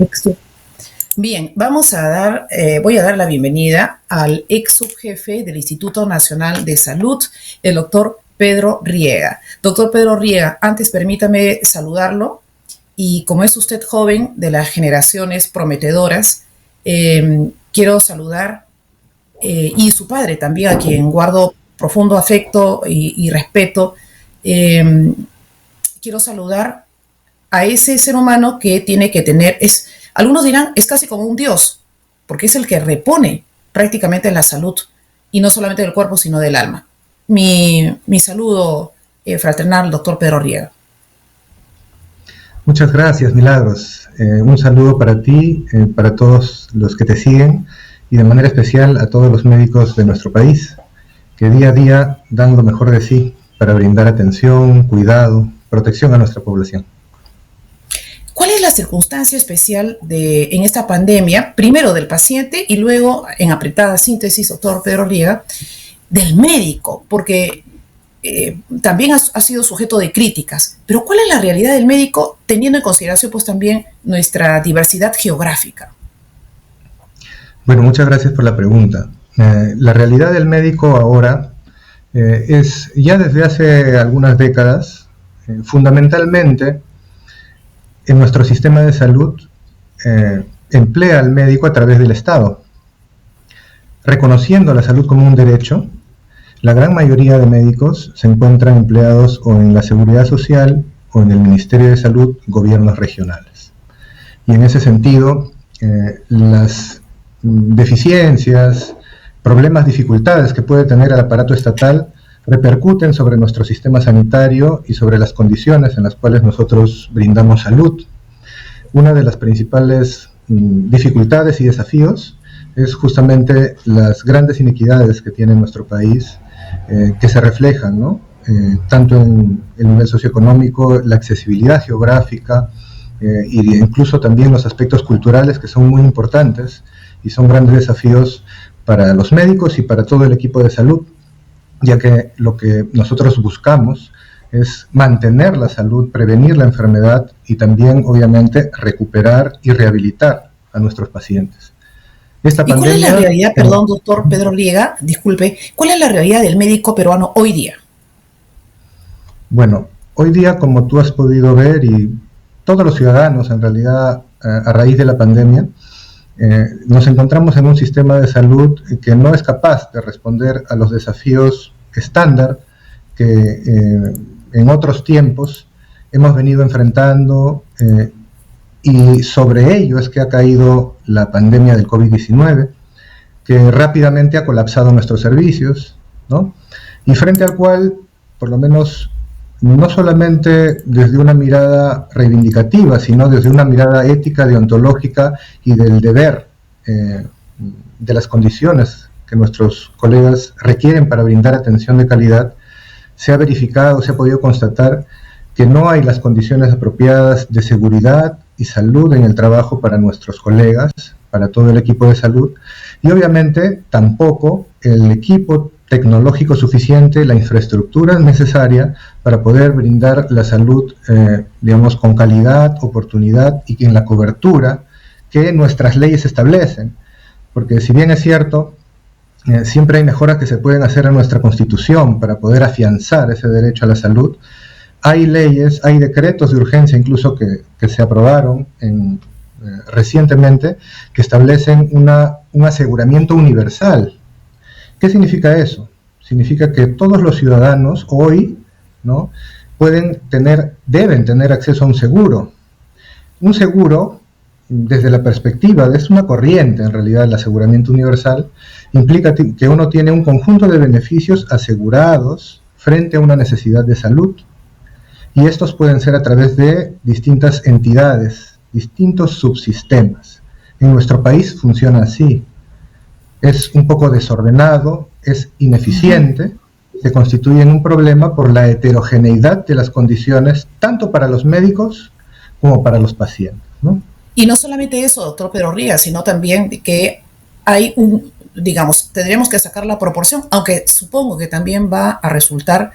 Ex- Bien, voy a dar la bienvenida al ex subjefe del Instituto Nacional de Salud, el doctor Pedro Riega. Doctor Pedro Riega, antes permítame saludarlo y como es usted joven de las generaciones prometedoras, quiero saludar y su padre también, a quien guardo profundo afecto y respeto. Eh, Quiero saludar a ese ser humano que tiene que tener, algunos dirán, es casi como un dios, porque es el que repone prácticamente la salud, y no solamente del cuerpo, sino del alma. Mi saludo fraternal, doctor Pedro Riega. Muchas gracias, Milagros. Un saludo para ti, para todos los que te siguen y de manera especial a todos los médicos de nuestro país, que día a día dan lo mejor de sí para brindar atención, cuidado, protección a nuestra población. ¿Cuál es la circunstancia especial en esta pandemia, primero del paciente y luego, en apretada síntesis, doctor Pedro Riega, del médico? Porque también ha sido sujeto de críticas, pero ¿cuál es la realidad del médico teniendo en consideración pues también nuestra diversidad geográfica? Bueno, muchas gracias por la pregunta. La realidad del médico ahora es ya desde hace algunas décadas, fundamentalmente en nuestro sistema de salud emplea al médico a través del Estado. Reconociendo la salud como un derecho, la gran mayoría de médicos se encuentran empleados o en la Seguridad Social o en el Ministerio de Salud, gobiernos regionales. Y en ese sentido, las deficiencias, problemas, dificultades que puede tener el aparato estatal repercuten sobre nuestro sistema sanitario y sobre las condiciones en las cuales nosotros brindamos salud. Una de las principales dificultades y desafíos es justamente las grandes inequidades que tiene nuestro país, que se reflejan, ¿no? Tanto en el nivel socioeconómico, la accesibilidad geográfica, e incluso también los aspectos culturales, que son muy importantes y son grandes desafíos para los médicos y para todo el equipo de salud, ya que lo que nosotros buscamos es mantener la salud, prevenir la enfermedad y también, obviamente, recuperar y rehabilitar a nuestros pacientes. ¿Y cuál es la realidad, perdón, doctor Pedro Riega, disculpe, cuál es la realidad del médico peruano hoy día? Bueno, hoy día, como tú has podido ver, y todos los ciudadanos, en realidad, a raíz de la pandemia, nos encontramos en un sistema de salud que no es capaz de responder a los desafíos estándar que en otros tiempos hemos venido enfrentando, y sobre ello es que ha caído la pandemia del COVID-19, que rápidamente ha colapsado nuestros servicios, ¿no? Y frente al cual, por lo menos, no solamente desde una mirada reivindicativa, sino desde una mirada ética, deontológica y del deber de las condiciones que nuestros colegas requieren para brindar atención de calidad, se ha verificado, se ha podido constatar que no hay las condiciones apropiadas de seguridad y salud en el trabajo para nuestros colegas, para todo el equipo de salud, y obviamente tampoco el equipo tecnológico suficiente, la infraestructura necesaria para poder brindar la salud, digamos, con calidad, oportunidad y en la cobertura que nuestras leyes establecen. Porque si bien es cierto, siempre hay mejoras que se pueden hacer en nuestra Constitución para poder afianzar ese derecho a la salud. Hay leyes, hay decretos de urgencia incluso que se aprobaron recientemente que establecen un aseguramiento universal. ¿Qué significa eso? Significa que todos los ciudadanos hoy, ¿no?, deben tener acceso a un seguro. Un seguro, desde la perspectiva, es una corriente en realidad, el aseguramiento universal, implica que uno tiene un conjunto de beneficios asegurados frente a una necesidad de salud. Y estos pueden ser a través de distintas entidades, distintos subsistemas. En nuestro país funciona así. Es un poco desordenado, es ineficiente, se constituye en un problema por la heterogeneidad de las condiciones, tanto para los médicos como para los pacientes, ¿no? Y no solamente eso, doctor Pedro Riega, sino también que hay tendríamos que sacar la proporción, aunque supongo que también va a resultar,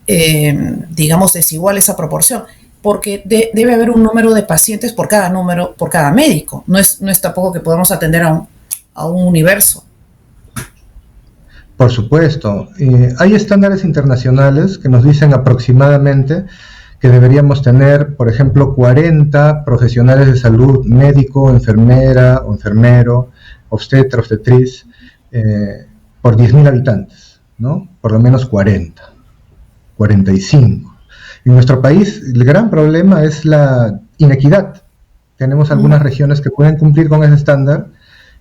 desigual esa proporción. porque debe haber un número de pacientes por cada médico. No es tampoco que podamos atender a un universo. Por supuesto. Hay estándares internacionales que nos dicen aproximadamente que deberíamos tener, por ejemplo, 40 profesionales de salud, médico, enfermera o enfermero, obstetra, obstetriz, por 10.000 habitantes, ¿no? Por lo menos 40, 45. En nuestro país el gran problema es la inequidad. Tenemos algunas regiones que pueden cumplir con ese estándar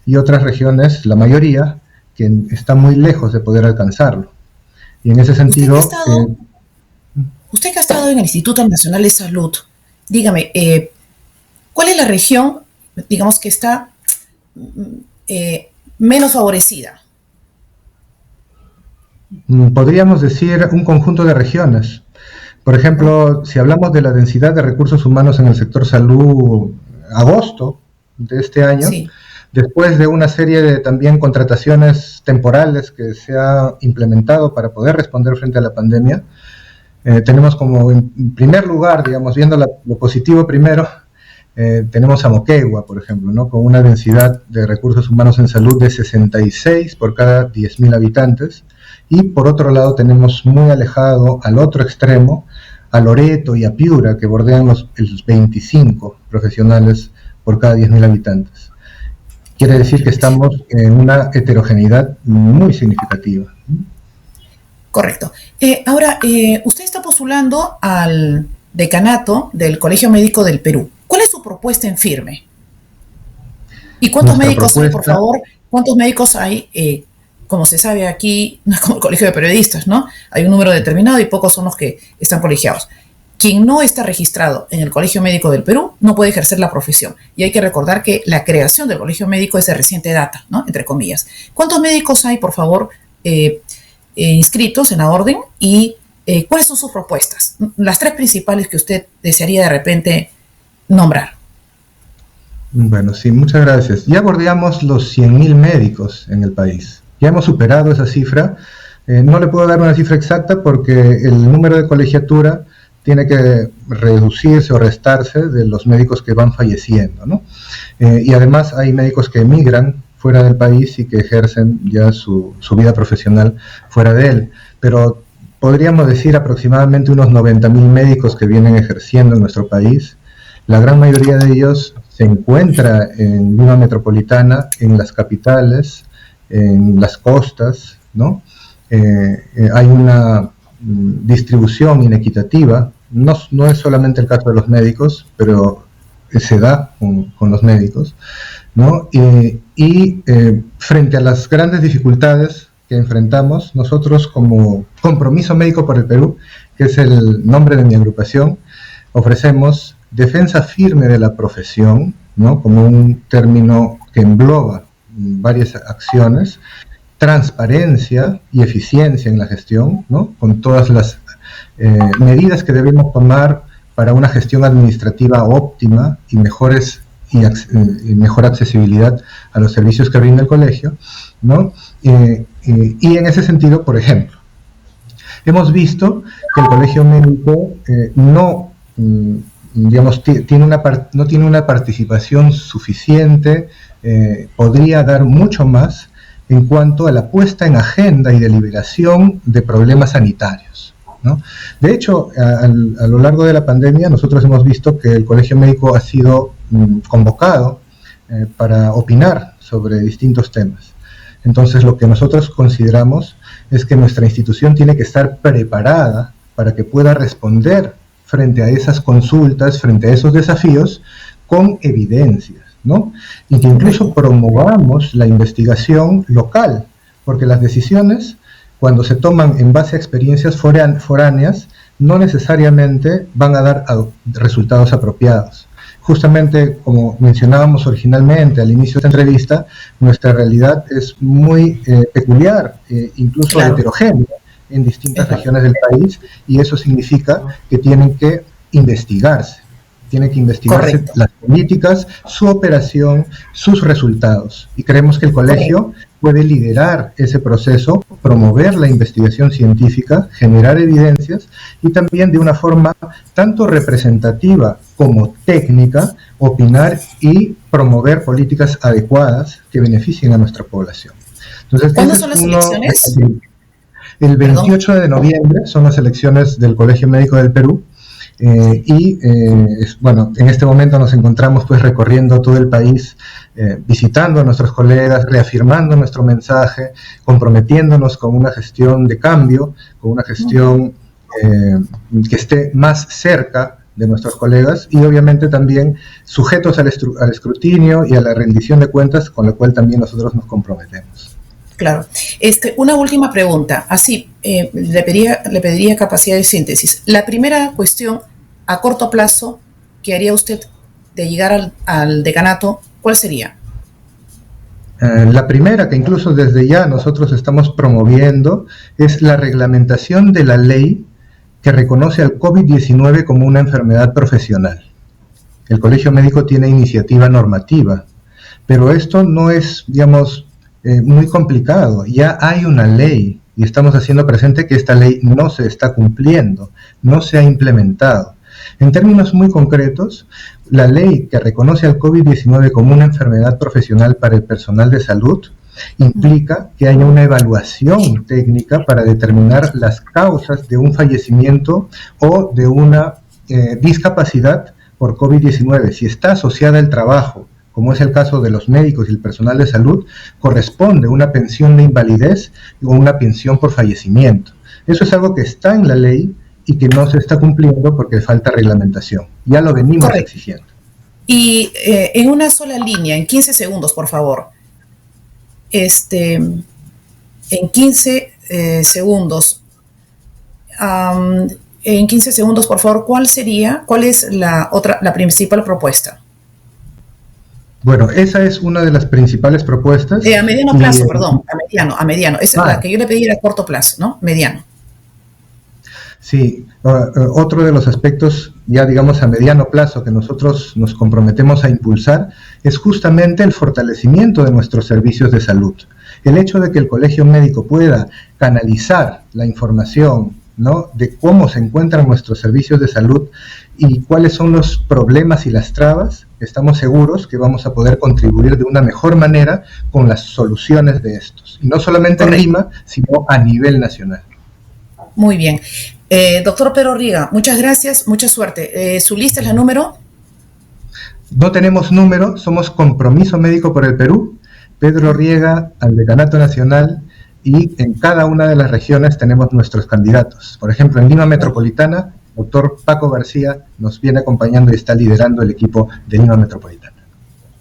y otras regiones, la mayoría, que está muy lejos de poder alcanzarlo. Y en ese sentido... Usted que ha estado en el Instituto Nacional de Salud, dígame, ¿cuál es la región, digamos, que está menos favorecida? Podríamos decir un conjunto de regiones. Por ejemplo, si hablamos de la densidad de recursos humanos en el sector salud, agosto de este año, sí, después de una serie de también contrataciones temporales que se ha implementado para poder responder frente a la pandemia, tenemos como en primer lugar, digamos, viendo lo positivo primero, tenemos a Moquegua, por ejemplo, ¿no? Con una densidad de recursos humanos en salud de 66 por cada 10.000 habitantes, y por otro lado tenemos muy alejado al otro extremo, a Loreto y a Piura, que bordean los 25 profesionales por cada 10.000 habitantes. Quiere decir que estamos en una heterogeneidad muy significativa. Correcto. Ahora, usted está postulando al decanato del Colegio Médico del Perú. ¿Cuál es su propuesta en firme? ¿Y cuántos médicos hay, por favor? ¿Cuántos médicos hay? Como se sabe aquí, no es como el Colegio de Periodistas, ¿no? Hay un número determinado y pocos son los que están colegiados. Quien no está registrado en el Colegio Médico del Perú no puede ejercer la profesión. Y hay que recordar que la creación del Colegio Médico es de reciente data, ¿no? Entre comillas. ¿Cuántos médicos hay, por favor, inscritos en la orden? Y ¿cuáles son sus propuestas? Las tres principales que usted desearía de repente nombrar. Bueno, sí, muchas gracias. Ya bordeamos los 100.000 médicos en el país. Ya hemos superado esa cifra. No le puedo dar una cifra exacta porque el número de colegiatura tiene que reducirse o restarse de los médicos que van falleciendo, ¿no? Y además hay médicos que emigran fuera del país y que ejercen ya su vida profesional fuera de él. Pero podríamos decir aproximadamente unos 90.000 médicos que vienen ejerciendo en nuestro país. La gran mayoría de ellos se encuentra en Lima Metropolitana, en las capitales, en las costas, ¿no? Hay una distribución inequitativa, no es solamente el caso de los médicos, pero se da con los médicos, ¿no? Y frente a las grandes dificultades que enfrentamos, nosotros como Compromiso Médico por el Perú, que es el nombre de mi agrupación, ofrecemos defensa firme de la profesión, ¿no? Como un término que engloba varias acciones, transparencia y eficiencia en la gestión, ¿no? Con todas las medidas que debemos tomar para una gestión administrativa óptima y mejor accesibilidad a los servicios que brinda el colegio, ¿no? Y en ese sentido, por ejemplo, hemos visto que el Colegio Médico no tiene una participación suficiente, podría dar mucho más en cuanto a la puesta en agenda y deliberación de problemas sanitarios, ¿no? De hecho, a lo largo de la pandemia nosotros hemos visto que el Colegio Médico ha sido convocado para opinar sobre distintos temas. Entonces, lo que nosotros consideramos es que nuestra institución tiene que estar preparada para que pueda responder frente a esas consultas, frente a esos desafíos, con evidencias, ¿no? Y que incluso promovamos la investigación local, porque las decisiones, cuando se toman en base a experiencias foráneas, no necesariamente van a dar resultados apropiados. Justamente, como mencionábamos originalmente al inicio de esta entrevista, nuestra realidad es muy peculiar, incluso heterogénea en distintas regiones del país, y eso significa que tienen que investigarse las políticas, su operación, sus resultados. Y creemos que el colegio puede liderar ese proceso, promover la investigación científica, generar evidencias y también de una forma tanto representativa como técnica, opinar y promover políticas adecuadas que beneficien a nuestra población. Entonces, ¿cuándo son las elecciones? El 28 de noviembre son las elecciones del Colegio Médico del Perú. Bueno, en este momento nos encontramos pues recorriendo todo el país, visitando a nuestros colegas, reafirmando nuestro mensaje, comprometiéndonos con una gestión de cambio, con una gestión que esté más cerca de nuestros colegas y obviamente también sujetos al escrutinio y a la rendición de cuentas, con lo cual también nosotros nos comprometemos. Claro. Una última pregunta. Así, le pediría capacidad de síntesis. La primera cuestión, a corto plazo, que haría usted de llegar al decanato, ¿cuál sería? La primera, que incluso desde ya nosotros estamos promoviendo, es la reglamentación de la ley que reconoce al COVID-19 como una enfermedad profesional. El Colegio Médico tiene iniciativa normativa, pero esto no es, digamos, muy complicado. Ya hay una ley y estamos haciendo presente que esta ley no se está cumpliendo, no se ha implementado. En términos muy concretos, la ley que reconoce al COVID-19 como una enfermedad profesional para el personal de salud implica que haya una evaluación técnica para determinar las causas de un fallecimiento o de una discapacidad por COVID-19. Si está asociada al trabajo, como es el caso de los médicos y el personal de salud, corresponde una pensión de invalidez o una pensión por fallecimiento. Eso es algo que está en la ley y que no se está cumpliendo porque falta reglamentación. Ya lo venimos exigiendo. Y en una sola línea, en 15 segundos, por favor. En 15 segundos, por favor, ¿cuál es la principal propuesta? Bueno, esa es una de las principales propuestas. A mediano plazo, perdón, a mediano. Esa es la que yo le pedí a corto plazo, ¿no? Mediano. Sí, otro de los aspectos, ya digamos a mediano plazo, que nosotros nos comprometemos a impulsar, es justamente el fortalecimiento de nuestros servicios de salud. El hecho de que el Colegio Médico pueda canalizar la información, ¿no?, de cómo se encuentran nuestros servicios de salud y cuáles son los problemas y las trabas, estamos seguros que vamos a poder contribuir de una mejor manera con las soluciones de estos. Y no solamente en Lima, sino a nivel nacional. Muy bien. Doctor Pedro Riega, muchas gracias, mucha suerte. ¿Su lista es la número? No tenemos número, somos Compromiso Médico por el Perú, Pedro Riega al Decanato Nacional, y en cada una de las regiones tenemos nuestros candidatos. Por ejemplo, en Lima Metropolitana, doctor Paco García nos viene acompañando y está liderando el equipo de Lima Metropolitana.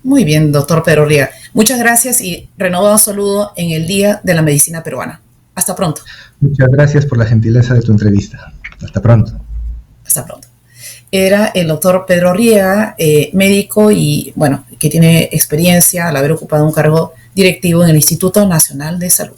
Muy bien, doctor Pedro Riega. Muchas gracias y renovado saludo en el Día de la Medicina Peruana. Hasta pronto. Muchas gracias por la gentileza de tu entrevista. Hasta pronto. Hasta pronto. Era el doctor Pedro Riega, médico y, bueno, que tiene experiencia al haber ocupado un cargo directivo en el Instituto Nacional de Salud.